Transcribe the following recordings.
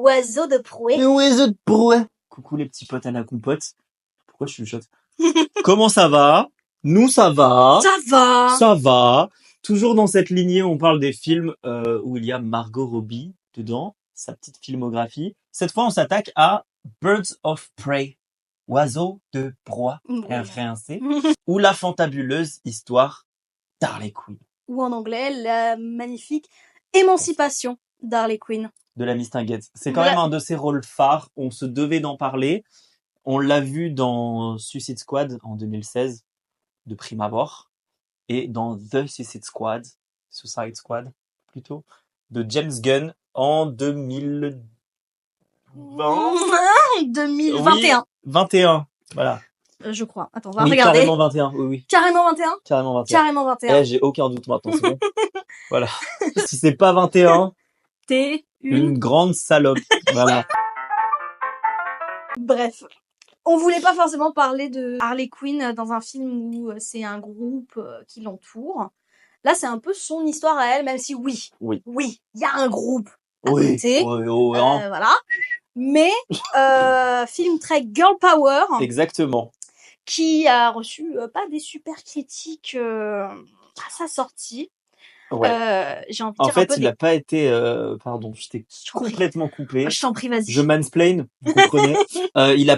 oiseau de proue. Le oiseau de proue. Coucou les petits potes à la compote. Pourquoi je chuchote? Comment ça va? Nous, ça va. Ça va. Ça va. Toujours dans cette lignée, on parle des films où il y a Margot Robbie dedans, sa petite filmographie. Cette fois, on s'attaque à Birds of Prey, oiseaux de proie, français, ou la fantabuleuse histoire d'Harley Quinn. Ou en anglais, la magnifique émancipation d'Harley Quinn. De la Mistinguette. C'est quand même un de ses rôles phares. On se devait d'en parler. On l'a vu dans Suicide Squad en 2016, de prime abord, et dans The Suicide Squad plutôt, de James Gunn en 2020. 2021. Oui, 21, voilà. Je crois. Attends, on va oui, regarder. Carrément 21, oui. Carrément 21? Carrément 21. Carrément 21. J'ai aucun doute maintenant, c'est bon. Voilà. Si c'est pas 21, t'es une grande salope. Voilà. Bref. On voulait pas forcément parler de Harley Quinn dans un film où c'est un groupe qui l'entoure. Là, c'est un peu son histoire à elle, même si oui, il y a un groupe à côté. Voilà. Mais film très girl power. Exactement. Qui a reçu pas des super critiques à sa sortie. Ouais. J'ai envie de dire en fait, il a pas été... pardon, je t'ai complètement coupé. Je t'en prie, vas-y. Je mansplain, vous comprenez. Il a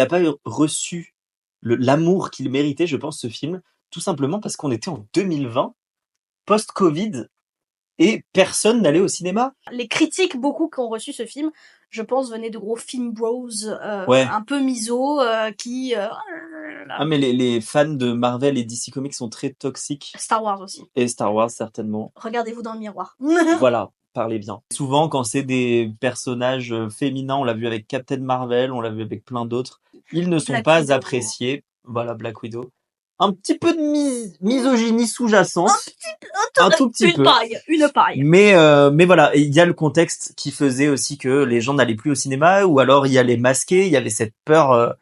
pas reçu l'amour qu'il méritait, je pense, ce film, tout simplement parce qu'on était en 2020, post-Covid, et personne n'allait au cinéma. Les critiques, beaucoup, qui ont reçu ce film, je pense, venaient de gros film bros, un peu miso, qui... Ah, mais les fans de Marvel et DC Comics sont très toxiques. Star Wars aussi. Et Star Wars, certainement. Regardez-vous dans le miroir. Voilà, parlez bien. Souvent, quand c'est des personnages féminins, on l'a vu avec Captain Marvel, on l'a vu avec plein d'autres, ils ne sont pas appréciés. Voilà, Black Widow. Un petit peu de misogynie sous-jacente. Un tout petit peu. Une paille. Mais voilà, il y a le contexte qui faisait aussi que les gens n'allaient plus au cinéma, ou alors il y a les masqués, il y avait cette peur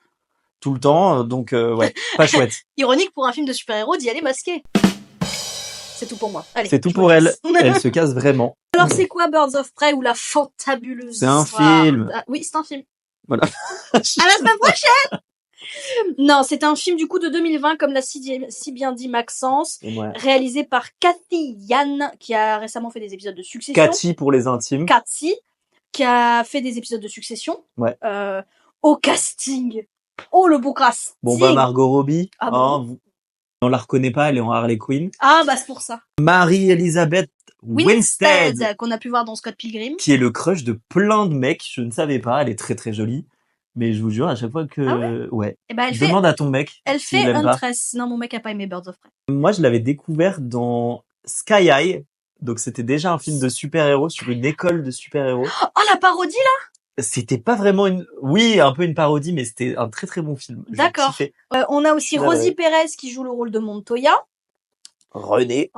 tout le temps, donc ouais, pas chouette. Ironique pour un film de super-héros d'y aller masqué. C'est tout pour moi. Allez, c'est tout pour elle. Elle se casse vraiment. Alors c'est quoi Birds of Prey ou la fantabuleuse C'est un film. Oui, c'est un film. Voilà. À la semaine prochaine. Non, c'est un film du coup de 2020, comme l'a si bien dit Maxence, réalisé par Cathy Yan, qui a récemment fait des épisodes de Succession. Cathy pour les intimes. Cathy, qui a fait des épisodes de Succession. Ouais. Au casting. Oh, le beau casting. Bon bah Margot Robbie, on la reconnaît pas, elle est en Harley Quinn. Ah bah c'est pour ça. Marie-Elisabeth Winstead, qu'on a pu voir dans Scott Pilgrim. Qui est le crush de plein de mecs, je ne savais pas, elle est très très jolie. Mais je vous jure, à chaque fois que... Et ben, demande à ton mec. Elle fait Huntress. Non, mon mec a pas aimé Birds of Prey. Moi, je l'avais découvert dans Sky High. Donc, c'était déjà un film de super-héros sur une école de super-héros. Oh, la parodie, là? C'était pas vraiment oui, un peu une parodie, mais c'était un très très bon film. D'accord. On a aussi Rosie Perez qui joue le rôle de Montoya. René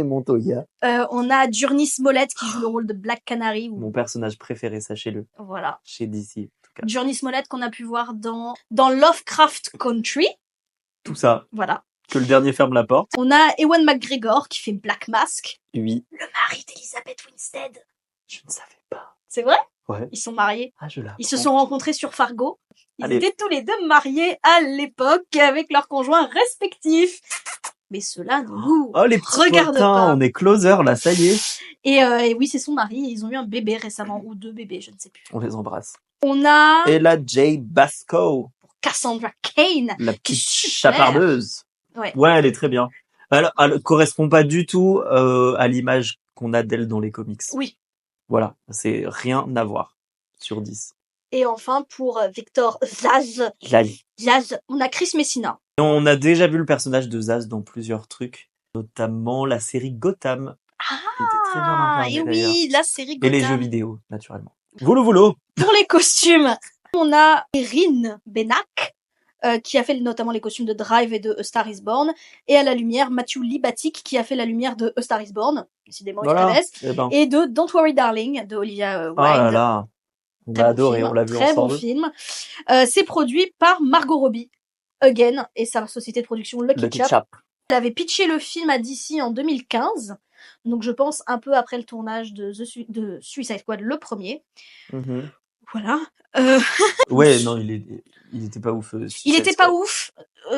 Montoya. On a Journey Smollett qui joue le rôle de Black Canary. Mon personnage préféré, sachez-le. Voilà. Chez DC. Journey Smollett qu'on a pu voir dans Lovecraft Country. Tout ça. Voilà. Que le dernier ferme la porte. On a Ewan McGregor qui fait Black Mask. Oui. Le mari d'Elizabeth Winstead. Je ne savais pas. C'est vrai? Ouais. Ils sont mariés. Ah, je l'apprends. Ils se sont rencontrés sur Fargo. Ils étaient tous les deux mariés à l'époque avec leurs conjoints respectifs. Mais cela ne nous regarde pas. On est closer là, ça y est. Et oui, c'est son mari. Ils ont eu un bébé récemment, ou 2 bébés, je ne sais plus. On les embrasse. On a... Ella J. Basco. Cassandra Cain. La petite chapardeuse. Ouais, elle est très bien. Elle correspond pas du tout à l'image qu'on a d'elle dans les comics. Oui. Voilà, c'est rien à voir sur 10. Et enfin, pour Victor Zsasz, on a Chris Messina. On a déjà vu le personnage de Zsasz dans plusieurs trucs, notamment la série Gotham. Ah, qui était très bien regardée, et oui, la série Gotham. Et les jeux vidéo, naturellement. Volo. Pour les costumes, on a Erin Benak, qui a fait notamment les costumes de Drive et de A Star is Born, et à la lumière, Matthew Libatic, qui a fait la lumière de A Star is Born, décidément, et de Don't Worry Darling, de Olivia Wilde. Oh là là, on a adoré, on l'a vu ensemble. Très bon film. C'est produit par Margot Robbie, Again, et sa société de production Lucky Chap. Elle avait pitché le film à DC en 2015, Donc je pense un peu après le tournage de Suicide Squad, le premier. Voilà. Ouais, non, il était pas ouf. Il était pas ouf,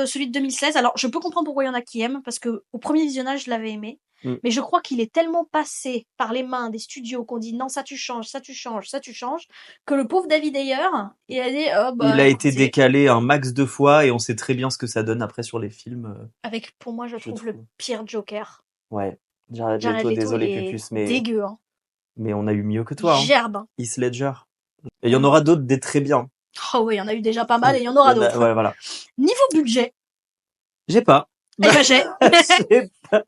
celui de 2016. Alors, je peux comprendre pourquoi il y en a qui aiment, parce que au premier visionnage, je l'avais aimé. Mais je crois qu'il est tellement passé par les mains des studios qu'on dit non, ça tu changes, ça tu changes, ça tu changes, que le pauvre David Ayer, il a dit, il a été décalé un max de fois et on sait très bien ce que ça donne après sur les films. Avec, pour moi, je trouve le pire Joker. Ouais. Jared Leto, désolé Pupus, mais dégueu, hein. Mais on a eu mieux que toi. Gerbe. Hein. Heath Ledger. Et il y en aura d'autres des très bien. Oh oui, il y en a eu déjà pas mal et il y en aura d'autres. Ouais, voilà. Niveau budget. J'ai pas. Eh ben j'ai.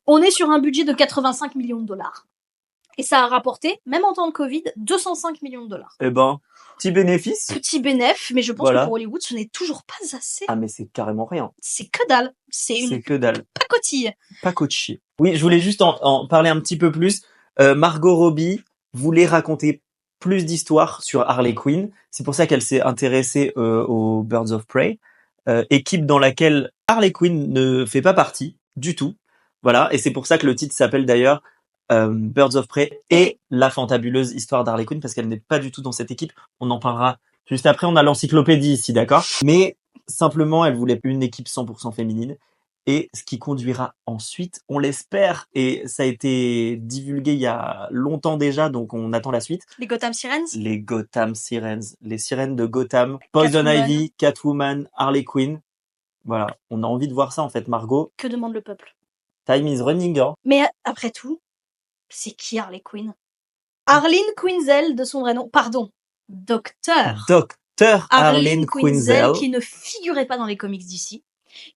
On est sur un budget de 85 millions de dollars. Et ça a rapporté, même en temps de Covid, 205 millions de dollars. Eh ben, petit bénéfice. Petit bénéfice, mais je pense que pour Hollywood, ce n'est toujours pas assez. Ah, mais c'est carrément rien. C'est que dalle. C'est que dalle. Pacotille. Pacotille. Oui, je voulais juste en parler un petit peu plus. Margot Robbie voulait raconter plus d'histoires sur Harley Quinn. C'est pour ça qu'elle s'est intéressée aux Birds of Prey, équipe dans laquelle Harley Quinn ne fait pas partie du tout. Voilà, et c'est pour ça que le titre s'appelle d'ailleurs Birds of Prey et la fantabuleuse histoire d'Harley Quinn, parce qu'elle n'est pas du tout dans cette équipe. On en parlera juste après, on a l'encyclopédie ici, d'accord? Mais simplement, elle voulait une équipe 100% féminine. Et ce qui conduira ensuite, on l'espère, et ça a été divulgué il y a longtemps déjà, donc on attend la suite. Les Gotham Sirens. Les Gotham Sirens, les sirènes de Gotham, Poison Ivy, Catwoman, Harley Quinn. Voilà, on a envie de voir ça en fait, Margot. Que demande le peuple? Time is running, hein. Mais après tout, c'est qui Harley Quinn? Arlene Quinzel de son vrai nom, pardon, Docteur Arlene Quinzel, qui ne figurait pas dans les comics d'ici,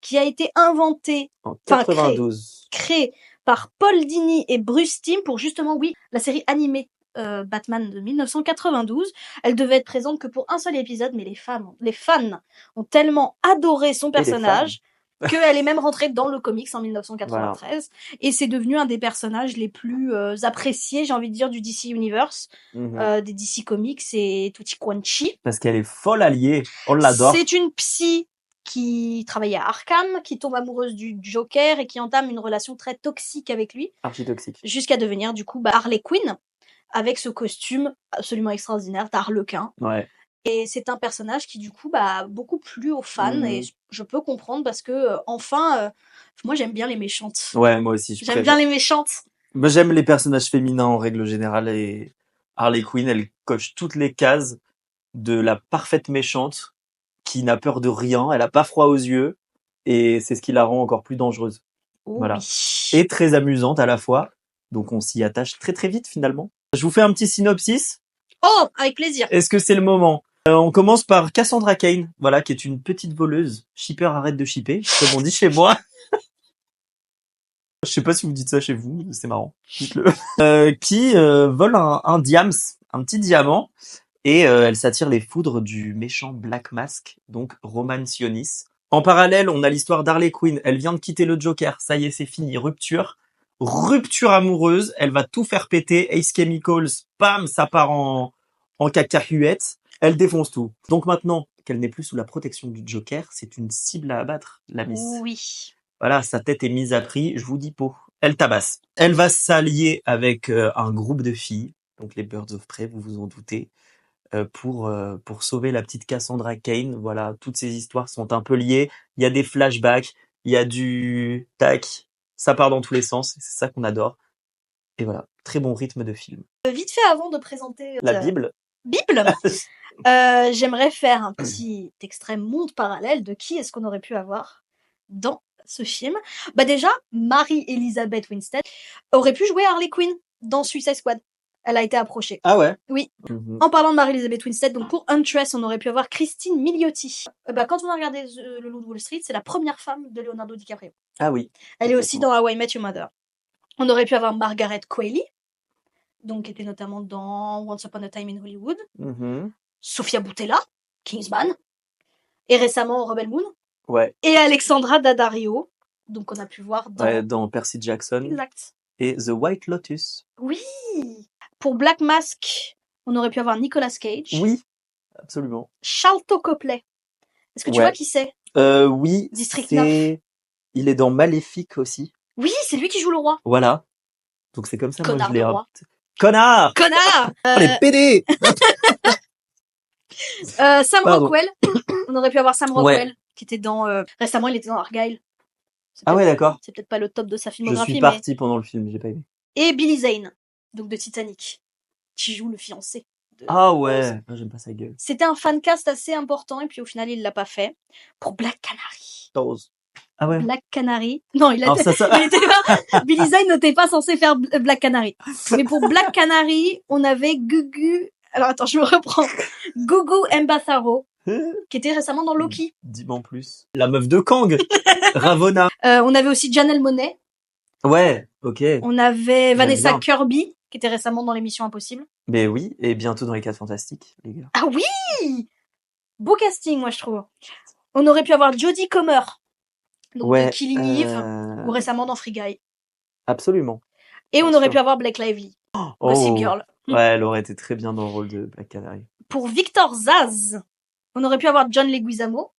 qui a été inventé en 92, créé par Paul Dini et Bruce Timm pour justement, la série animée Batman de 1992. Elle devait être présente que pour un seul épisode, mais les fans ont tellement adoré son personnage qu'elle est même rentrée dans le comics en 1993. Voilà. Et c'est devenu un des personnages les plus appréciés, j'ai envie de dire, du DC Universe, des DC Comics et tutti quanti. Parce qu'elle est folle alliée, on l'adore. C'est une psy qui travaillait à Arkham, qui tombe amoureuse du Joker et qui entame une relation très toxique avec lui. Archi-toxique. Jusqu'à devenir du coup Harley Quinn, avec ce costume absolument extraordinaire d'Harlequin. Ouais. Et c'est un personnage qui du coup a beaucoup plu aux fans et je peux comprendre parce que enfin moi j'aime bien les méchantes. Ouais, moi aussi. J'aime bien les méchantes. Moi j'aime les personnages féminins en règle générale et Harley Quinn elle coche toutes les cases de la parfaite méchante qui n'a peur de rien, elle a pas froid aux yeux et c'est ce qui la rend encore plus dangereuse. Voilà. Et très amusante à la fois. Donc on s'y attache très très vite finalement. Je vous fais un petit synopsis. Oh, avec plaisir. Est-ce que c'est le moment? On commence par Cassandra Cain, voilà, qui est une petite voleuse. Shipper arrête de shipper, comme on dit chez moi. Je sais pas si vous dites ça chez vous, c'est marrant. Dites-le. Qui vole un diams, un petit diamant, et elle s'attire les foudres du méchant Black Mask, donc Roman Sionis. En parallèle, on a l'histoire d'Harley Quinn. Elle vient de quitter le Joker, ça y est, c'est fini, rupture amoureuse. Elle va tout faire péter. Ace Chemicals, bam, ça part en cacahuète. Elle défonce tout. Donc maintenant qu'elle n'est plus sous la protection du Joker, c'est une cible à abattre, la Miss. Oui. Voilà, sa tête est mise à prix, je vous dis pas. Elle tabasse. Elle va s'allier avec un groupe de filles, donc les Birds of Prey, vous vous en doutez, pour sauver la petite Cassandra Cain. Voilà, toutes ces histoires sont un peu liées. Il y a des flashbacks, il y a du tac, ça part dans tous les sens, c'est ça qu'on adore. Et voilà, très bon rythme de film. Vite fait, avant de présenter la Bible, j'aimerais faire un petit extrait monde parallèle de qui est-ce qu'on aurait pu avoir dans ce film. Bah déjà, Mary-Elizabeth Winstead aurait pu jouer Harley Quinn dans Suicide Squad. Elle a été approchée. Ah ouais? Oui. En parlant de Mary-Elizabeth Winstead, donc pour Huntress, on aurait pu avoir Christine Milioti. Quand on a regardé Le Loup de Wall Street, c'est la première femme de Leonardo DiCaprio. Ah oui. Elle est aussi dans How I Met Your Mother. On aurait pu avoir Margaret Qualley, donc qui était notamment dans Once Upon a Time in Hollywood. Sofia Boutella, Kingsman. Et récemment Rebel Moon. Ouais. Et Alexandra Daddario, donc on a pu voir dans Percy Jackson. Exact. Et The White Lotus. Oui. Pour Black Mask, on aurait pu avoir Nicolas Cage. Oui, absolument. Sharlto Copley. Est-ce que tu vois qui c'est? Oui. District 9. Il est dans Maléfique aussi. Oui, c'est lui qui joue le roi. Voilà. Donc c'est comme ça, Connard moi, je l'ai... de roi. Connard! Connard! Les PD! Sam Pardon. Rockwell. On aurait pu avoir Sam Ouais. Rockwell, qui était dans... Récemment, il était dans Argyle. Ah ouais, d'accord. C'est peut-être pas le top de sa Je filmographie, suis parti pendant le film, j'ai pas aimé. Et Billy Zane, donc de Titanic, qui joue le fiancé. Ah ouais, j'aime pas sa gueule. C'était un fancast assez important, et puis au final, il l'a pas fait. Pour Black Canary. Ah ouais. Black Canary. Non, il Alors était pas... Billy Zane n'était pas censé faire Black Canary. Mais pour Black Canary, on avait Gugu... Alors attends, je me reprends. Gugu Mbatha-Raw, qui était récemment dans Loki. Dis-moi en plus. La meuf de Kang. Ravonna. On avait aussi Janelle Monáe. Ouais, ok. On avait Vanessa bien. Kirby, qui était récemment dans l'émission Impossible. Mais oui, et bientôt dans les 4 Fantastiques, les gars. Ah oui! Beau casting, moi, je trouve. On aurait pu avoir Jodie Comer, donc de Killing Eve, ou récemment dans Free Guy. Absolument. Et on aurait pu avoir Blake Lively, Gossip Girl. Ouais, elle aurait été très bien dans le rôle de Black Canary. Pour Victor Zaz, on aurait pu avoir John Leguizamo,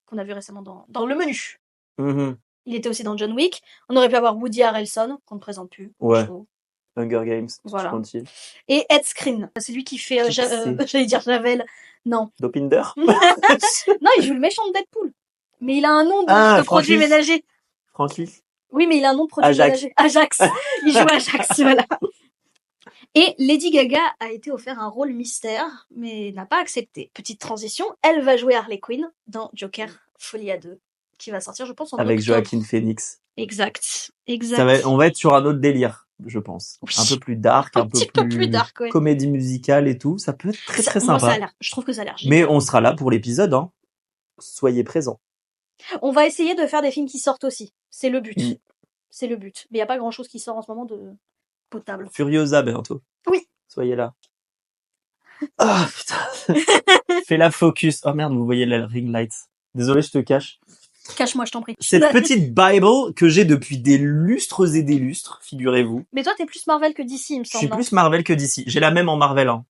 qu'on a vu récemment dans Le Menu. Mm-hmm. Il était aussi dans John Wick. On aurait pu avoir Woody Harrelson, qu'on ne présente plus. Ouais. Hunger Games. Voilà. Tranquille. Et Ed Skrein, c'est lui qui fait, j'allais dire Javel, non. Dopinder. Non, il joue le méchant de Deadpool. Mais il a un nom de produit ménager. Francis. Oui, mais il a un nom de produit ménager. Ajax. Il joue Ajax, voilà. Et Lady Gaga a été offert un rôle mystère, mais n'a pas accepté. Petite transition, elle va jouer Harley Quinn dans Joker Folie à 2, qui va sortir, je pense, en avec octobre. Joaquin Phoenix. Exact. On va être sur un autre délire, je pense. Oui. Un peu plus dark, un peu plus dark, ouais. comédie musicale et tout. Ça peut être très très sympa. Je trouve que ça a l'air génial. Mais on sera là pour l'épisode, hein. Soyez présents. On va essayer de faire des films qui sortent aussi. C'est le but. C'est le but. Mais il n'y a pas grand chose qui sort en ce moment de potable. Furiosa bientôt. Oui. Soyez là. Ah putain. Fais la focus. Oh merde, vous voyez la ring light. Désolé, je te cache. Cache-moi, je t'en prie. Cette petite Bible que j'ai depuis des lustres et des lustres, figurez-vous. Mais toi, t'es plus Marvel que DC, il me semble. Je suis plus Marvel que DC. J'ai la même en Marvel, hein.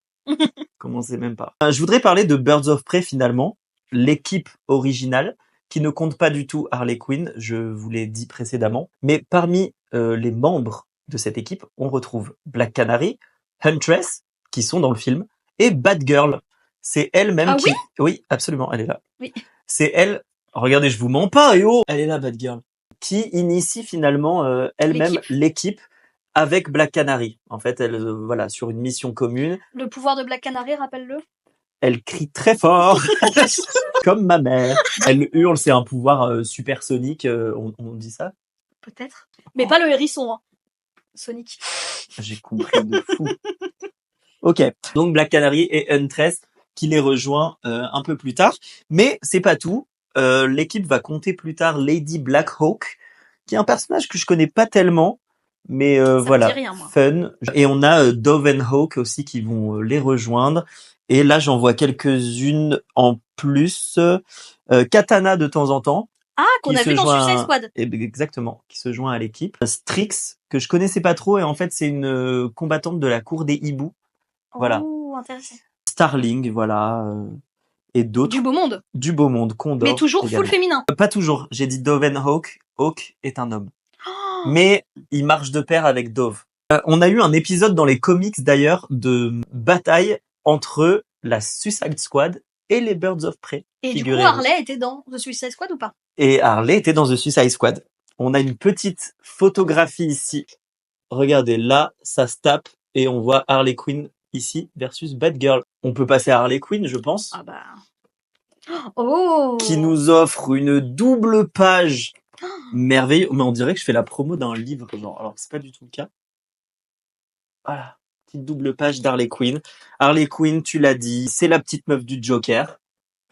Commencez même pas. Je voudrais parler de Birds of Prey, finalement. L'équipe originale, qui ne compte pas du tout Harley Quinn, je vous l'ai dit précédemment. Mais parmi les membres de cette équipe, on retrouve Black Canary, Huntress, qui sont dans le film, et Batgirl. C'est elle-même qui... Oui, absolument, elle est là. Oui. C'est elle... Regardez, je vous mens pas, et oh, elle est là, Batgirl. Qui initie finalement elle-même l'équipe avec Black Canary. En fait, elle, voilà, sur une mission commune. Le pouvoir de Black Canary, rappelle-le. Elle crie très fort, comme ma mère. Elle hurle, c'est un pouvoir supersonique, on dit ça? Peut-être. Mais pas le hérisson, hein. Sonic. J'ai compris de fou. Ok, donc Black Canary et Huntress qui les rejoint un peu plus tard. Mais c'est pas tout. L'équipe va compter plus tard Lady Blackhawk, qui est un personnage que je connais pas tellement, mais voilà, fun. Et on a Dove and Hawk aussi qui vont les rejoindre. Et là, j'en vois quelques-unes en plus. Katana de temps en temps. Ah, qu'on a vu dans Suicide Squad. Exactement, qui se joint à l'équipe. Strix, que je connaissais pas trop, et en fait, c'est une combattante de la cour des hiboux. Voilà. Oh, intéressant. Starling, voilà. Et d'autres. Du beau monde. Du beau monde, Condor. Mais toujours également. Full féminin. Pas toujours. J'ai dit Dove and Hawk. Hawk est un homme. Oh. Mais il marche de pair avec Dove. On a eu un épisode dans les comics d'ailleurs de bataille entre la Suicide Squad et les Birds of Prey. Et du coup, Harley était dans The Suicide Squad ou pas? Et Harley était dans The Suicide Squad. On a une petite photographie ici. Regardez, là, ça se tape et on voit Harley Quinn ici versus Batgirl. On peut passer à Harley Quinn, je pense. Ah bah... Oh. Qui nous offre une double page merveilleuse. Mais on dirait que je fais la promo d'un livre. Genre. Alors, c'est pas du tout le cas. Voilà. Petite double page d'Harley Quinn. Harley Quinn, tu l'as dit, c'est la petite meuf du Joker.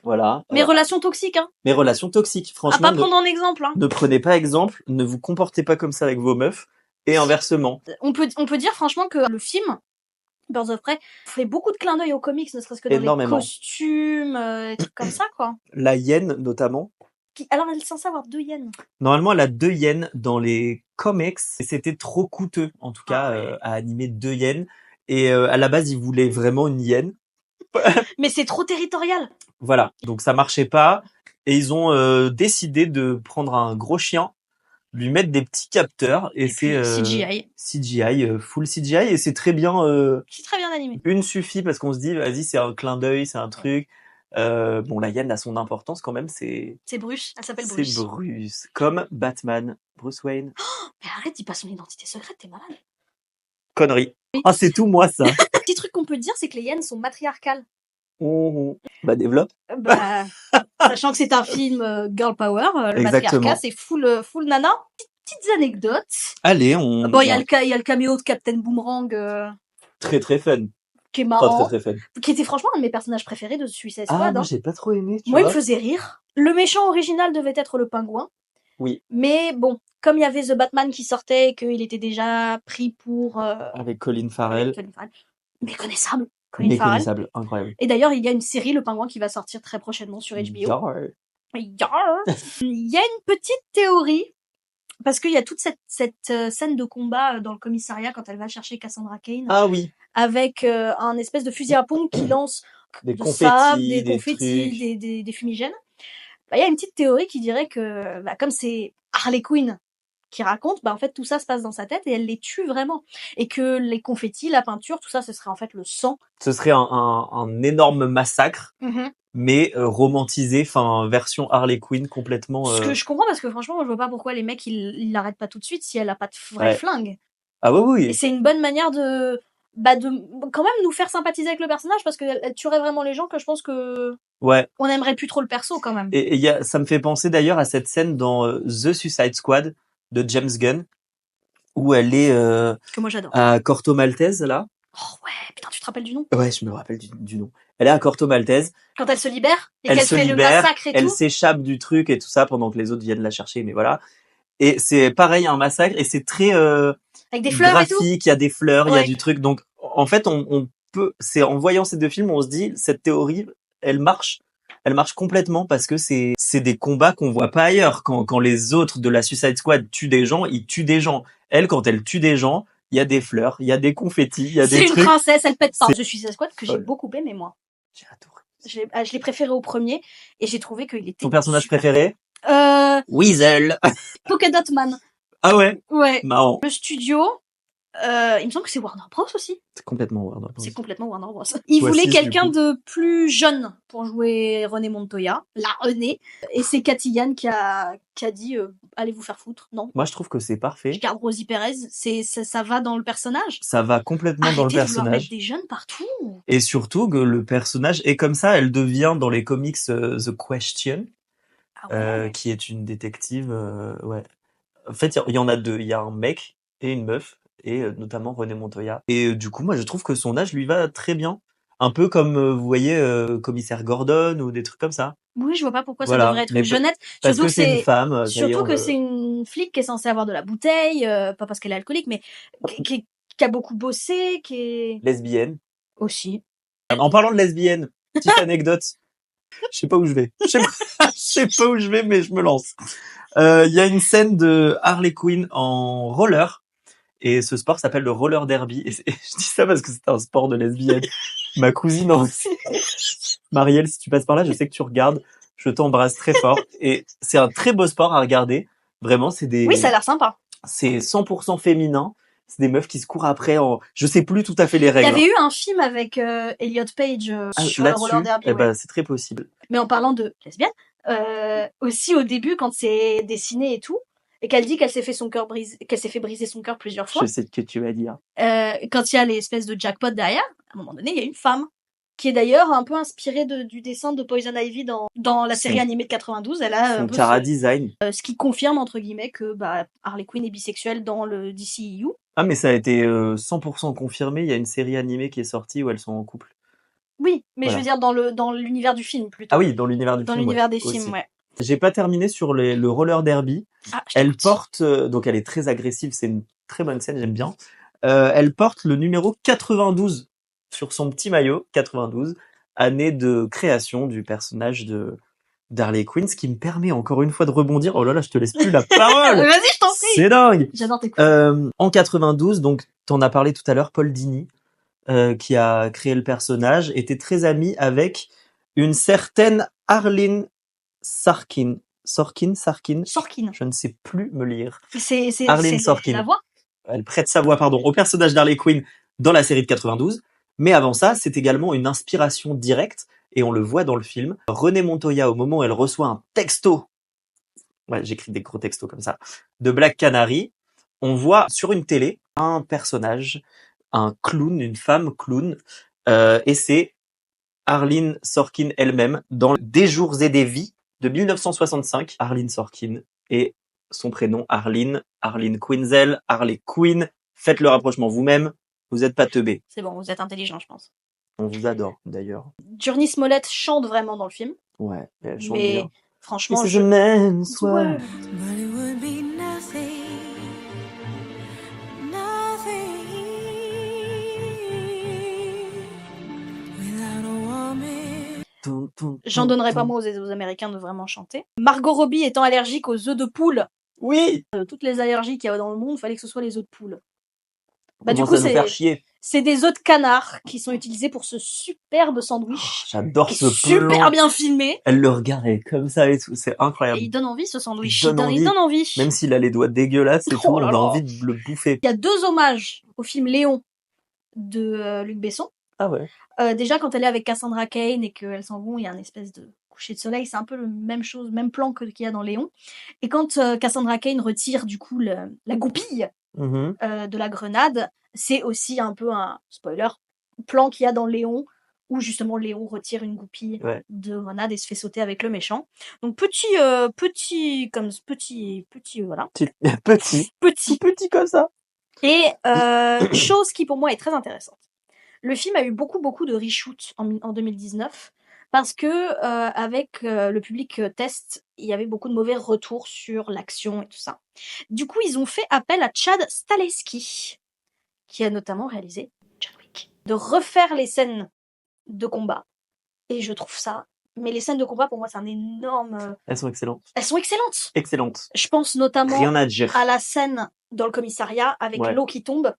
Voilà. Mes relations toxiques, hein. Mes relations toxiques, franchement. À pas prendre en exemple, hein. Ne prenez pas exemple, ne vous comportez pas comme ça avec vos meufs, et inversement. On peut dire franchement que le film, Birds of Prey, fait beaucoup de clins d'œil aux comics, ne serait-ce que dans les costumes, des trucs comme ça, quoi. La hyène, notamment. Alors, elle est censée avoir 2 hyènes. Normalement, elle a 2 hyènes dans les comics, et c'était trop coûteux, en tout cas, à animer 2 hyènes. Et à la base, ils voulaient vraiment une hyène. Mais c'est trop territorial. Voilà, donc ça marchait pas. Et ils ont décidé de prendre un gros chien, lui mettre des petits capteurs et c'est CGI, full CGI et c'est très bien. C'est très bien animé. Une suffit parce qu'on se dit vas-y c'est un clin d'œil, c'est un truc. Bon la hyène a son importance quand même, c'est Bruce, elle s'appelle Bruce. C'est Bruce, comme Batman, Bruce Wayne. Oh, mais arrête, dis pas son identité secrète, t'es malade. Connerie. Ah c'est tout moi ça. Petit truc qu'on peut dire, c'est que les hyènes sont matriarcales. Bah développe. Bah, sachant que c'est un film girl power, le matriarcat c'est full nana. Petites anecdotes. Allez, bon, il y a le caméo de Captain Boomerang. Très très fun. Qui est marrant. Très fun. Qui était franchement un de mes personnages préférés de Suicide Squad. Ah, moi j'ai pas trop aimé. Moi, il me faisait rire. Le méchant original devait être le pingouin. Oui. Mais bon, comme il y avait The Batman qui sortait, qu'il était déjà pris pour... Avec Colin Farrell. Méconnaissable. Méconnaissable, incroyable. Et d'ailleurs, il y a une série, Le Pingouin, qui va sortir très prochainement sur HBO. Il y a une petite théorie, parce qu'il y a toute cette scène de combat dans le commissariat quand elle va chercher Cassandra Cain. Ah oui. Avec un espèce de fusil à pompe qui lance des confettis, des fumigènes. Bah, y a une petite théorie qui dirait que, comme c'est Harley Quinn qui raconte, en fait tout ça se passe dans sa tête et elle les tue vraiment. Et que les confettis, la peinture, tout ça, ce serait en fait le sang. Ce serait un énorme massacre, mais romantisé, version Harley Quinn complètement. Ce que je comprends parce que franchement, moi, je vois pas pourquoi les mecs ils l'arrêtent pas tout de suite si elle a pas de vrai flingue. Ah oui. Et c'est une bonne manière de quand même nous faire sympathiser avec le personnage parce qu'elle tuerait vraiment les gens que je pense que on aimerait plus trop le perso quand même. Et ça me fait penser d'ailleurs à cette scène dans The Suicide Squad de James Gunn où elle est que moi j'adore. À Corto Maltese là. Oh ouais, putain, tu te rappelles du nom? Ouais, je me rappelle du nom. Elle est à Corto Maltese. Quand elle se libère et qu'elle fait le massacre et tout. Elle s'échappe du truc et tout ça pendant que les autres viennent la chercher, mais voilà. Et c'est pareil, un massacre et c'est très avec des fleurs graphique, et tout. il y a des fleurs, il y a du truc. Donc en fait, on peut, c'est en voyant ces deux films, on se dit cette théorie, elle marche complètement parce que c'est des combats qu'on voit pas ailleurs. Quand les autres de la Suicide Squad tuent des gens, ils tuent des gens. Elle, quand elle tue des gens, il y a des fleurs, il y a des confettis, il y a des trucs. C'est une princesse, elle pète pas. The Suicide Squad que j'ai beaucoup aimé moi. J'ai adoré. Je l'ai préféré au premier et j'ai trouvé qu'il était. Ton personnage préféré? Weasel. Polka Dot Man. Ah ouais? Ouais. Marrant. Le studio, il me semble que c'est Warner Bros aussi. C'est complètement Warner Bros. C'est complètement Warner Bros. Il voulait quelqu'un de plus jeune pour jouer René Montoya, la René. Et c'est Cathy Yan qui a dit allez vous faire foutre. Non. Moi je trouve que c'est parfait. Je garde Rosie Perez, ça va dans le personnage. Ça va complètement dans le personnage. Arrêtez de mettre des jeunes partout. Et surtout que le personnage est comme ça, elle devient dans les comics The Question, qui est une détective. En fait, il y en a deux. Il y a un mec et une meuf, et notamment René Montoya. Et du coup, moi, je trouve que son âge lui va très bien. Un peu comme, vous voyez, Commissaire Gordon ou des trucs comme ça. Oui, je vois pas pourquoi ça devrait être une jeunette. Parce surtout que c'est une femme. Surtout que c'est une flic qui est censée avoir de la bouteille, pas parce qu'elle est alcoolique, mais qui a beaucoup bossé, qui est... Lesbienne. Aussi. En parlant de lesbienne, petite anecdote. Je sais pas où je vais. Je sais pas où je vais, mais je me lance. Il y a une scène de Harley Quinn en roller. Et ce sport s'appelle le roller derby. Et je dis ça parce que c'est un sport de lesbienne. Ma cousine aussi. Marielle, si tu passes par là, je sais que tu regardes. Je t'embrasse très fort. Et c'est un très beau sport à regarder. Vraiment, c'est des... Oui, ça a l'air sympa. C'est 100% féminin. C'est des meufs qui se courent après en... Je sais plus tout à fait les règles. Il y avait eu un film avec Elliot Page sur le roller derby. C'est très possible. Mais en parlant de lesbienne, aussi au début, quand c'est dessiné et tout, et qu'elle dit qu'elle s'est fait briser son cœur plusieurs fois. Je sais ce que tu vas dire. Quand il y a les espèces de jackpot derrière, à un moment donné, il y a une femme qui est d'ailleurs un peu inspirée du dessin de Poison Ivy dans la série animée de 92. Elle a son chara design. Ce qui confirme entre guillemets que Harley Quinn est bisexuelle dans le DCEU. Ah mais ça a été 100% confirmé. Il y a une série animée qui est sortie où elles sont en couple. Oui, mais je veux dire dans l'univers du film plutôt. Ah oui, dans l'univers du film. Dans l'univers des films, ouais. J'ai pas terminé sur le roller derby. Elle porte, donc elle est très agressive, c'est une très bonne scène, j'aime bien. Elle porte le numéro 92 sur son petit maillot, 92, année de création du personnage d'Harley Quinn, ce qui me permet encore une fois de rebondir. Oh là là, je te laisse plus la parole. Vas-y, je t'en prie. C'est dingue. J'adore tes coups. En 92, donc t'en as parlé tout à l'heure, Paul Dini, qui a créé le personnage, était très ami avec une certaine Arlene Sorkin, Sorkin. je ne sais plus me lire. C'est Arlene Sorkin. la voix. Elle prête sa voix, au personnage d'Harley Quinn dans la série de 92. Mais avant ça, c'est également une inspiration directe, et on le voit dans le film. Renée Montoya, au moment où elle reçoit un texto, ouais, j'écris des gros textos comme ça, de Black Canary, on voit sur une télé un personnage, un clown, une femme clown, et c'est Arlene Sorkin elle-même dans Des jours et des vies de 1965. Arlene Sorkin et son prénom Arlene Quinzel, Harley Quinn. Faites le rapprochement vous-même, vous êtes pas teubés. C'est bon, vous êtes intelligent, je pense. On vous adore d'ailleurs. Journey Smollett chante vraiment dans le film. Ouais, elle chante mais bien. Franchement, This is a man's world. But it would be nothing, without a woman. J'en donnerais pas moi aux Américains de vraiment chanter. Margot Robbie étant allergique aux œufs de poule. Oui. Toutes les allergies qu'il y a dans le monde, fallait que ce soit les œufs de poule. Du coup, ça nous fait chier. C'est des œufs de canard qui sont utilisés pour ce superbe sandwich. J'adore ce plan. Super bien filmé. Elle le regardait comme ça et tout, c'est incroyable. Et il donne envie ce sandwich. Il donne envie. Même s'il a les doigts dégueulasses et tout, on a envie de le bouffer. Il y a 2 hommages au film Léon de Luc Besson. Ah ouais. Déjà quand elle est avec Cassandra Cain et qu'elles s'en vont, il y a un espèce de coucher de soleil, c'est un peu le même chose, même plan qu'il y a dans Léon. Et quand Cassandra Cain retire du coup la goupille de la grenade, c'est aussi un peu un spoiler plan qu'il y a dans Léon où justement Léon retire une goupille de grenade et se fait sauter avec le méchant. Donc petit voilà. Petit comme ça. Et chose qui pour moi est très intéressante. Le film a eu beaucoup de reshoots en 2019 parce que avec le public test, il y avait beaucoup de mauvais retours sur l'action et tout ça. Du coup, ils ont fait appel à Chad Stahelski, qui a notamment réalisé John Wick, de refaire les scènes de combat. Et je trouve ça... Mais les scènes de combat, pour moi, c'est un énorme... Elles sont excellentes. Elles sont excellentes. Excellentes. Je pense notamment Rien à dire. à la scène dans le commissariat avec l'eau qui tombe.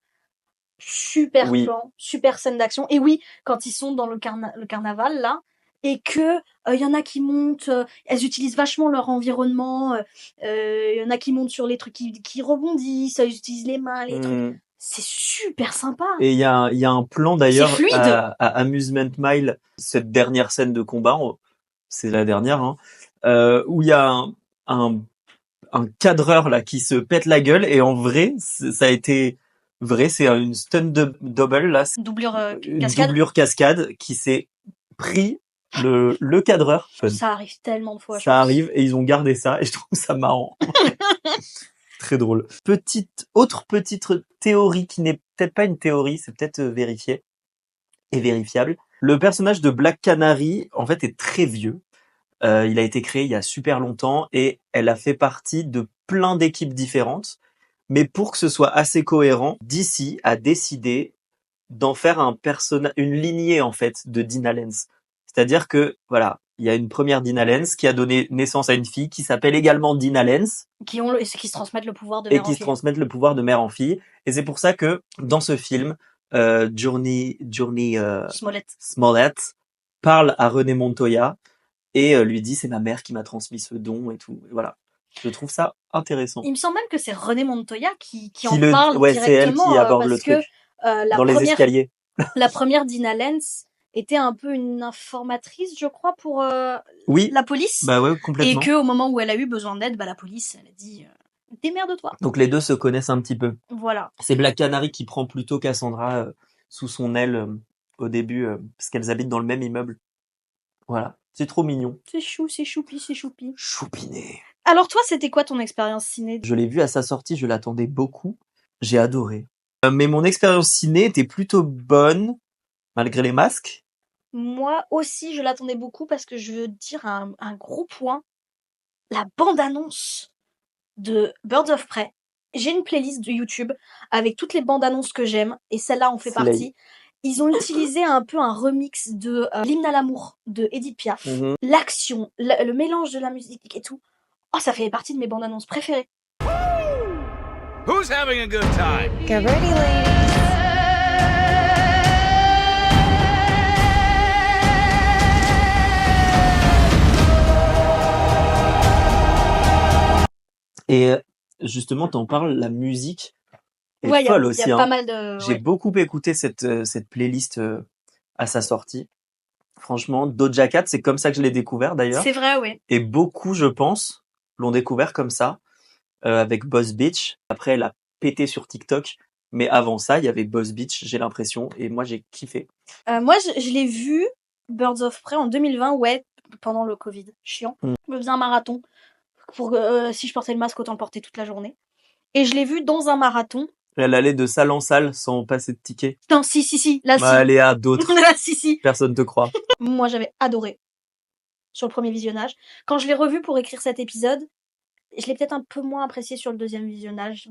Super plan, super scène d'action. Et oui, quand ils sont dans le carnaval, là, et que y en a qui montent, elles utilisent vachement leur environnement, y en a qui montent sur les trucs qui rebondissent, elles utilisent les mains, les trucs. C'est super sympa. Et il y a un plan d'ailleurs à Amusement Mile, cette dernière scène de combat, c'est la dernière, où il y a un cadreur là qui se pète la gueule, et en vrai, ça a été vrai, c'est une stunt double là, une doublure cascade qui s'est pris le cadreur. Ça arrive tellement de fois. Ça arrive et ils ont gardé ça et je trouve ça marrant. Très drôle. Autre petite théorie qui n'est peut-être pas une théorie, c'est peut-être vérifié et vérifiable. Le personnage de Black Canary, en fait, est très vieux. Il a été créé il y a super longtemps et elle a fait partie de plein d'équipes différentes. Mais pour que ce soit assez cohérent, DC a décidé d'en faire une lignée, en fait, de Dina Lenz. C'est-à-dire que, voilà, il y a une première Dina Lenz qui a donné naissance à une fille qui s'appelle également Dina Lenz. Qui se transmettent le pouvoir de mère en fille. Et qui se transmettent le pouvoir de mère en fille. Et c'est pour ça que, dans ce film, Journey Smollett parle à Renée Montoya et lui dit c'est ma mère qui m'a transmis ce don et tout. Et voilà. Je trouve ça intéressant. Il me semble même que c'est Renée Montoya qui en parle directement. C'est elle qui aborde le truc. Dans les escaliers. La première Dina Lenz était un peu une informatrice, je crois, pour la police. Bah ouais, complètement. Et qu'au moment où elle a eu besoin d'aide, la police, elle a dit démerde-toi. Donc les deux se connaissent un petit peu. Voilà. C'est Black Canary qui prend plutôt Cassandra sous son aile au début, parce qu'elles habitent dans le même immeuble. Voilà. C'est trop mignon. C'est choupi. Choupiné. Alors toi, c'était quoi ton expérience ciné ? Je l'ai vu à sa sortie, je l'attendais beaucoup. J'ai adoré. Mais mon expérience ciné était plutôt bonne, malgré les masques. Moi aussi, je l'attendais beaucoup parce que je veux dire un gros point. La bande-annonce de Birds of Prey. J'ai une playlist de YouTube avec toutes les bandes-annonces que j'aime et celle-là en fait partie. Ils ont utilisé un peu un remix de l'hymne à l'amour de Edith Piaf. L'action, le mélange de la musique et tout. Oh, ça fait partie de mes bandes-annonces préférées. Who's having a good time? Get ready, ladies. Et justement, t'en parles, la musique est Ouais, il folle y aussi. a pas Hein. mal de... J'ai Ouais. beaucoup écouté cette playlist à sa sortie. Franchement, Doja Cat, c'est comme ça que je l'ai découvert d'ailleurs. C'est vrai, ouais. Et beaucoup, je pense, l'ont découvert comme ça, avec Boss Beach. Après, elle a pété sur TikTok. Mais avant ça, il y avait Boss Beach, j'ai l'impression. Et moi, j'ai kiffé. Moi, je l'ai vu, Birds of Prey, en 2020, ouais, pendant le Covid. Chiant. Je me faisais un marathon. Pour si je portais le masque, autant le porter toute la journée. Et je l'ai vu dans un marathon. Elle allait de salle en salle sans passer de ticket. Non, si, là, Bah, elle est à d'autres. Là, si. Personne te croit. Moi, j'avais adoré sur le premier visionnage. Quand je l'ai revu pour écrire cet épisode, je l'ai peut-être un peu moins apprécié sur le deuxième visionnage.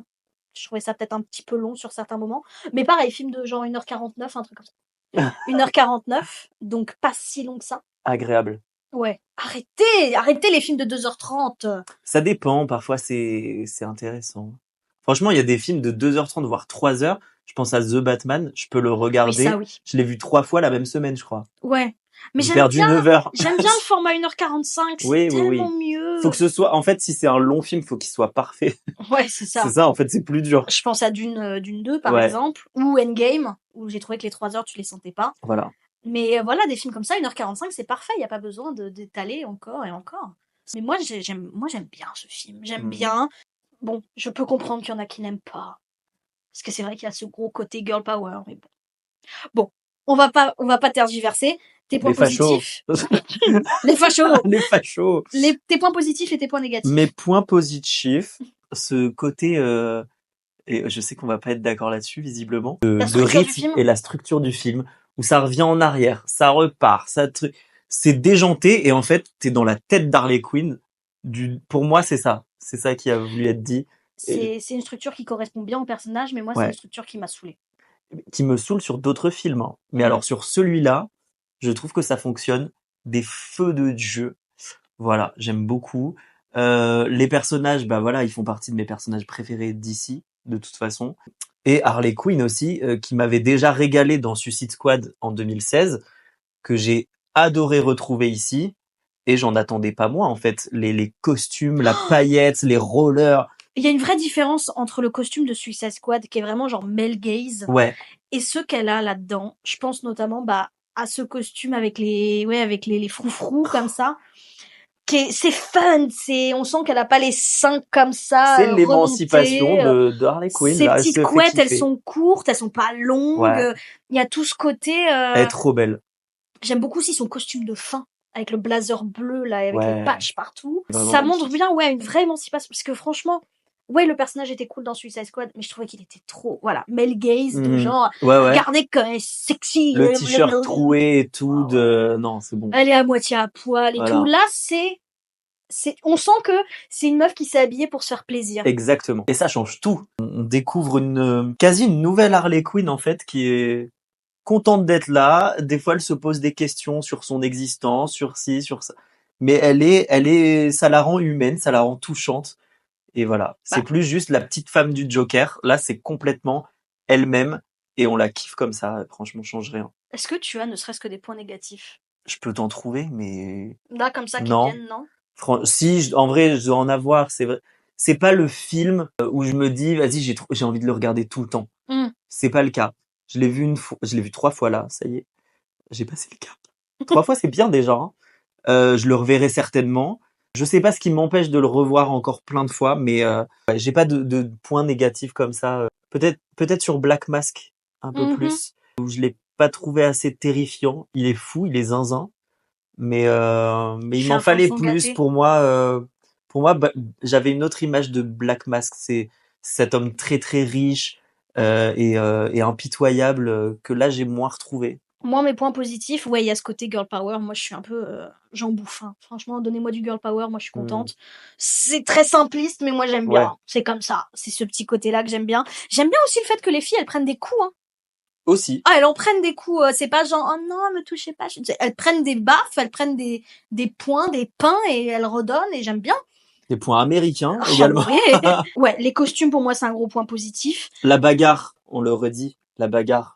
Je trouvais ça peut-être un petit peu long sur certains moments. Mais pareil, film de genre 1h49, un truc comme ça. 1h49, donc pas si long que ça. Agréable. Ouais. Arrêtez les films de 2h30. Ça dépend, parfois c'est intéressant. Franchement, il y a des films de 2h30, voire 3h. Je pense à The Batman, je peux le regarder. Oui, ça, oui. Je l'ai vu 3 fois la même semaine, je crois. Ouais. Mais J'ai perdu 9 heures. J'aime bien le format 1h45, c'est tellement mieux. Faut que ce soit, en fait, si c'est un long film, faut qu'il soit parfait. Ouais, c'est ça. C'est ça, en fait, c'est plus dur. Je pense à Dune 2, par exemple, ou Endgame, où j'ai trouvé que les 3 heures, tu les sentais pas. Voilà. Mais voilà, des films comme ça, 1h45, c'est parfait, il n'y a pas besoin d'étaler encore et encore. Mais moi, j'aime bien ce film, j'aime bien. Bon, je peux comprendre qu'il y en a qui n'aiment pas. Parce que c'est vrai qu'il y a ce gros côté girl power, mais bon. Bon, on va pas tergiverser. Tes points positifs. Les fachos. Les fachos. Tes points positifs et tes points négatifs. Mes points positifs, ce côté, et je sais qu'on va pas être d'accord là-dessus, visiblement, de rythme et la structure du film, où ça revient en arrière, ça repart, c'est déjanté, et en fait, t'es dans la tête d'Harley Quinn. Pour moi, c'est ça qui a voulu être dit. C'est une structure qui correspond bien au personnage, mais moi, c'est une structure qui m'a saoulée. Qui me saoule sur d'autres films, hein. Mais alors, sur celui-là, je trouve que ça fonctionne des feux de Dieu. Voilà, j'aime beaucoup. Les personnages, bah voilà, ils font partie de mes personnages préférés d'ici, de toute façon. Et Harley Quinn aussi, qui m'avait déjà régalé dans Suicide Squad en 2016, que j'ai adoré retrouver ici. Et j'en attendais pas moins, en fait. Les costumes, la paillette, les rollers. Il y a une vraie différence entre le costume de Suicide Squad, qui est vraiment genre male gaze, et ce qu'elle a là-dedans. Je pense notamment à ce costume avec les froufrous comme ça. C'est fun, on sent qu'elle a pas les seins comme ça. C'est l'émancipation de Harley Quinn. Ces petites couettes, elles sont courtes, elles sont pas longues. Il y a tout ce côté. Elle est trop belle. J'aime beaucoup aussi son costume de fin, avec le blazer bleu là, avec les patchs partout. Vraiment ça montre bien, une vraie émancipation, parce que franchement, le personnage était cool dans Suicide Squad, mais je trouvais qu'il était trop, male gaze, de genre, regardez comme elle est sexy. Le t-shirt troué et tout, non, c'est bon. Elle est à moitié à poil et tout. Là, on sent que c'est une meuf qui s'est habillée pour se faire plaisir. Exactement. Et ça change tout. On découvre quasi une nouvelle Harley Quinn, en fait, qui est contente d'être là. Des fois, elle se pose des questions sur son existence, sur ci, sur ça. Mais ça la rend humaine, ça la rend touchante. Et voilà, c'est plus juste la petite femme du Joker. Là, c'est complètement elle-même et on la kiffe comme ça. Franchement, change rien. Est-ce que tu as ne serait-ce que des points négatifs? Je peux t'en trouver, mais là comme ça qui viennent, non? Si, en vrai, je dois en avoir. C'est vrai. C'est pas le film où je me dis, vas-y, j'ai envie de le regarder tout le temps. C'est pas le cas. Je l'ai vu une fois, je l'ai vu 3 fois là. Ça y est, j'ai passé le cap. 3 fois, c'est bien déjà. Hein. Je le reverrai certainement. Je sais pas ce qui m'empêche de le revoir encore plein de fois, mais j'ai pas de points négatifs comme ça. Peut-être sur Black Mask un peu plus, où je l'ai pas trouvé assez terrifiant. Il est fou, il est zinzin, mais il m'en fallait plus pour moi. J'avais une autre image de Black Mask. C'est cet homme très très riche et impitoyable que là j'ai moins retrouvé. Moi, mes points positifs, il y a ce côté girl power. Moi, je suis un peu, j'en bouffe. Hein. Franchement, donnez-moi du girl power. Moi, je suis contente. C'est très simpliste, mais moi, j'aime bien. C'est comme ça. C'est ce petit côté-là que j'aime bien. J'aime bien aussi le fait que les filles, elles prennent des coups. Hein. Aussi. Ah, elles en prennent des coups. C'est pas genre, oh non, me touchez pas. Elles prennent des baffes, elles prennent des poings, des pains et elles redonnent. Et j'aime bien. Des points américains également. Les costumes, pour moi, c'est un gros point positif. La bagarre, on le redit. La bagarre.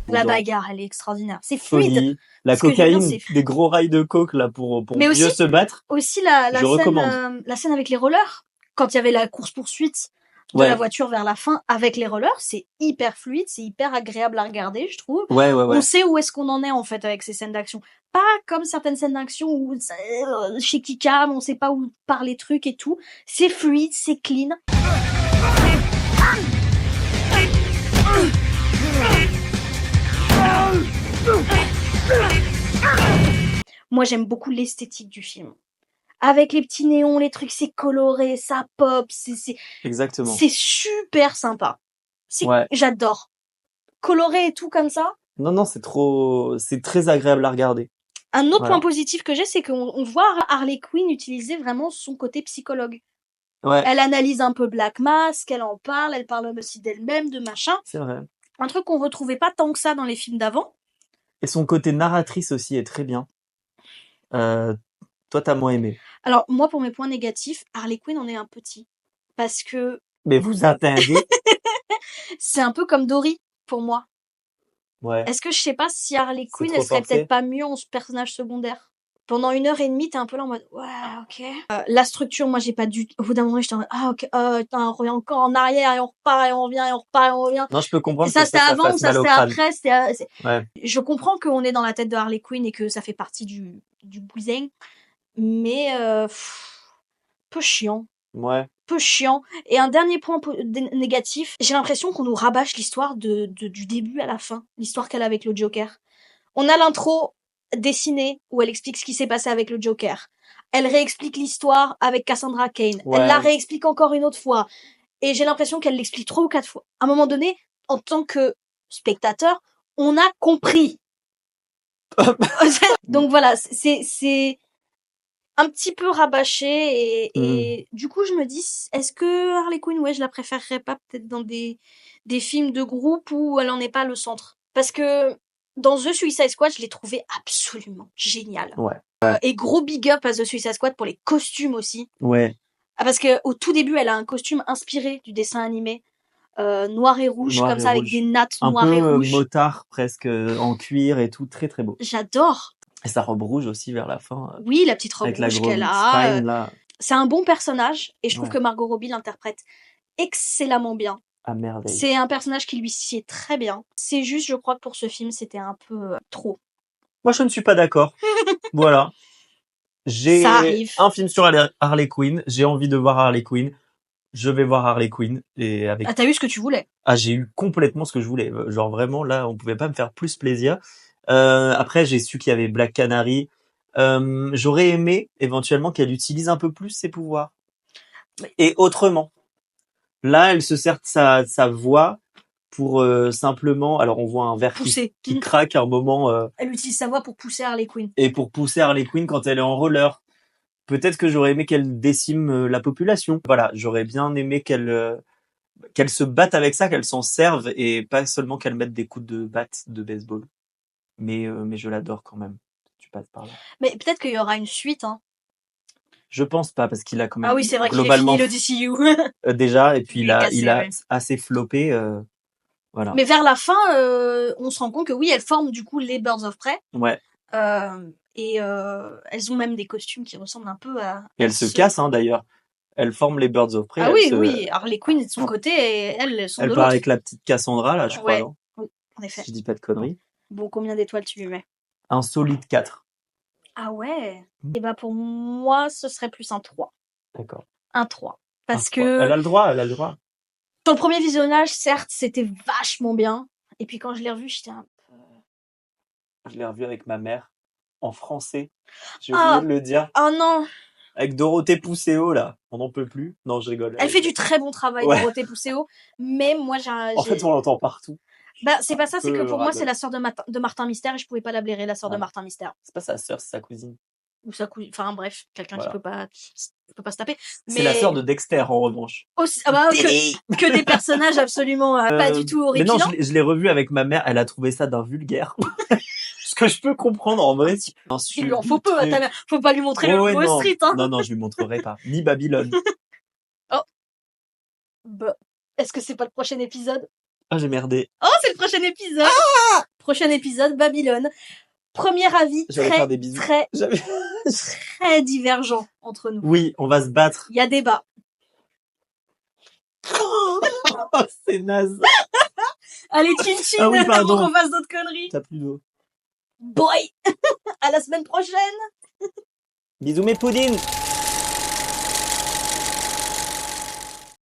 La bagarre, elle est extraordinaire. C'est fluide. Folie. La cocaïne, des gros rails de coke là pour mieux se battre. Aussi je recommande. la scène avec les rollers. quand il y avait la course-poursuite de la voiture vers la fin avec les rollers, c'est hyper fluide, c'est hyper agréable à regarder, je trouve. Ouais. On sait où est-ce qu'on en est en fait avec ces scènes d'action. Pas comme certaines scènes d'action où chez Kikam, on sait pas où part les trucs et tout. C'est fluide, c'est clean. Moi, j'aime beaucoup l'esthétique du film. Avec les petits néons, les trucs, c'est coloré, ça pop, Exactement. C'est super sympa. Ouais. J'adore. Coloré et tout comme ça. Non, c'est très agréable à regarder. Un autre point positif que j'ai, c'est qu'on voit Harley Quinn utiliser vraiment son côté psychologue. Ouais. Elle analyse un peu Black Mask, elle en parle, elle parle aussi d'elle-même, de machin. C'est vrai. Un truc qu'on retrouvait pas tant que ça dans les films d'avant. Et son côté narratrice aussi est très bien. Toi, t'as moins aimé. Alors, moi, pour mes points négatifs, Harley Quinn en est un petit. Parce que... Mais vous attendez. C'est un peu comme Dory, pour moi. Ouais. Est-ce que je sais pas si Harley Quinn, elle serait peut-être pas mieux en personnage secondaire? Pendant 1h30, t'es un peu là en mode, ouais, ok. La structure, moi, j'ai pas dû... Au bout d'un moment, j'étais en mode, ok, on revient encore en arrière, et on repart, et on revient, et on repart, et on revient. Non, je peux comprendre et ça, que c'était avant ou ça, c'était après, Ouais. Je comprends qu'on est dans la tête de Harley Quinn et que ça fait partie du bousin. Mais, peu chiant. Ouais. Peu chiant. Et un dernier point négatif, j'ai l'impression qu'on nous rabâche l'histoire du début à la fin. L'histoire qu'elle a avec le Joker. On a l'intro dessinée où elle explique ce qui s'est passé avec le Joker. Elle réexplique l'histoire avec Cassandra Cain. Ouais. Elle la réexplique encore une autre fois. Et j'ai l'impression qu'elle l'explique 3 ou 4 fois. À un moment donné, en tant que spectateur, on a compris. Donc voilà, c'est un petit peu rabâché et du coup je me dis, est-ce que Harley Quinn, ouais, je la préférerais pas peut-être dans des films de groupe où elle en est pas le centre. Parce que dans The Suicide Squad, je l'ai trouvé absolument génial. Ouais. Et gros big up à The Suicide Squad pour les costumes aussi. Ouais. Parce que au tout début, elle a un costume inspiré du dessin animé. Noir et rouge, comme ça, avec des nattes noires et rouges. Un peu motard, presque en cuir et tout, très très beau. J'adore. Et sa robe rouge aussi vers la fin. Oui, la petite robe rouge qu'elle a. Spine, là. C'est un bon personnage et je trouve que Margot Robbie l'interprète excellemment bien. À merveille. C'est un personnage qui lui sied très bien. C'est juste, je crois que pour ce film, c'était un peu trop. Moi, je ne suis pas d'accord. Voilà. J'ai un film sur Harley Quinn. J'ai envie de voir Harley Quinn. Je vais voir Harley Quinn et avec. Ah, t'as eu ce que tu voulais? Ah, j'ai eu complètement ce que je voulais. Genre vraiment, là, on pouvait pas me faire plus plaisir. Après, j'ai su qu'il y avait Black Canary. J'aurais aimé éventuellement qu'elle utilise un peu plus ses pouvoirs et autrement. Là, elle se sert de sa voix pour simplement. Alors, on voit un verre qui craque à un moment. Elle utilise sa voix pour pousser Harley Quinn. Et pour pousser Harley Quinn quand elle est en roller. Peut-être que j'aurais aimé qu'elle décime la population. Voilà, j'aurais bien aimé qu'elle se batte avec ça, qu'elle s'en serve et pas seulement qu'elle mette des coups de batte de baseball. Mais je l'adore quand même. Tu passes par là. Mais peut-être qu'il y aura une suite, hein. Je pense pas parce qu'il a quand même. Ah oui, c'est vrai qu'il a fini le DCU. Déjà, et puis il a assez floppé. Voilà. Mais vers la fin, on se rend compte que oui, elle forme du coup les Birds of Prey. Ouais. Et elles ont même des costumes qui ressemblent un peu à... Et elles se cassent, hein, d'ailleurs. Elles forment les Birds of Prey. Ah oui, oui. Harley Quinn est de son côté et elles sont de l'autre. Elle part avec la petite Cassandra, là, je crois. Non oui, en effet. Si je dis pas de conneries. Bon, combien d'étoiles tu lui mets? Un solide 4. Ah ouais. Et bah pour moi, ce serait plus un 3. D'accord. Un 3. Parce que... Elle a le droit, elle a le droit. Dans le premier visionnage, certes, c'était vachement bien. Et puis quand je l'ai revu, j'étais un peu... Je l'ai revu avec ma mère. En français. J'ai oublié de le dire. Oh non. Avec Dorothée Pousseau, là. On n'en peut plus. Non, je rigole. Elle fait du très bon travail, Dorothée Pousseau. Mais moi, En fait, on l'entend partout. Bah, c'est pas ça, c'est que pour moi, c'est la sœur de Martin Mystère et je pouvais pas la blairer, la sœur de Martin Mystère. C'est pas sa sœur, c'est sa cousine. Ou sa cousine. Enfin, bref, quelqu'un qui peut pas se taper. C'est la sœur de Dexter, en revanche. Aussi, ah bah, que des personnages absolument pas du tout horripilants. Mais non, je l'ai revu avec ma mère, elle a trouvé ça d'un vulgaire. Ce que je peux comprendre, en vrai. Il lui en faut peu à ta mère. Faut pas lui montrer le Wall Street, hein. Non, je lui montrerai pas. Ni Babylone. Oh. Bah, est-ce que c'est pas le prochain épisode? Ah, j'ai merdé. Oh, c'est le prochain épisode. Prochain épisode, Babylone. Premier avis très divergent entre nous. Oui, on va se battre. Il y a débat. C'est naze. Allez, chin-chin, Ah oui, pardon. avant qu'on fasse d'autres conneries. T'as plus d'eau. Boy. À la semaine prochaine. Bisous mes poudines.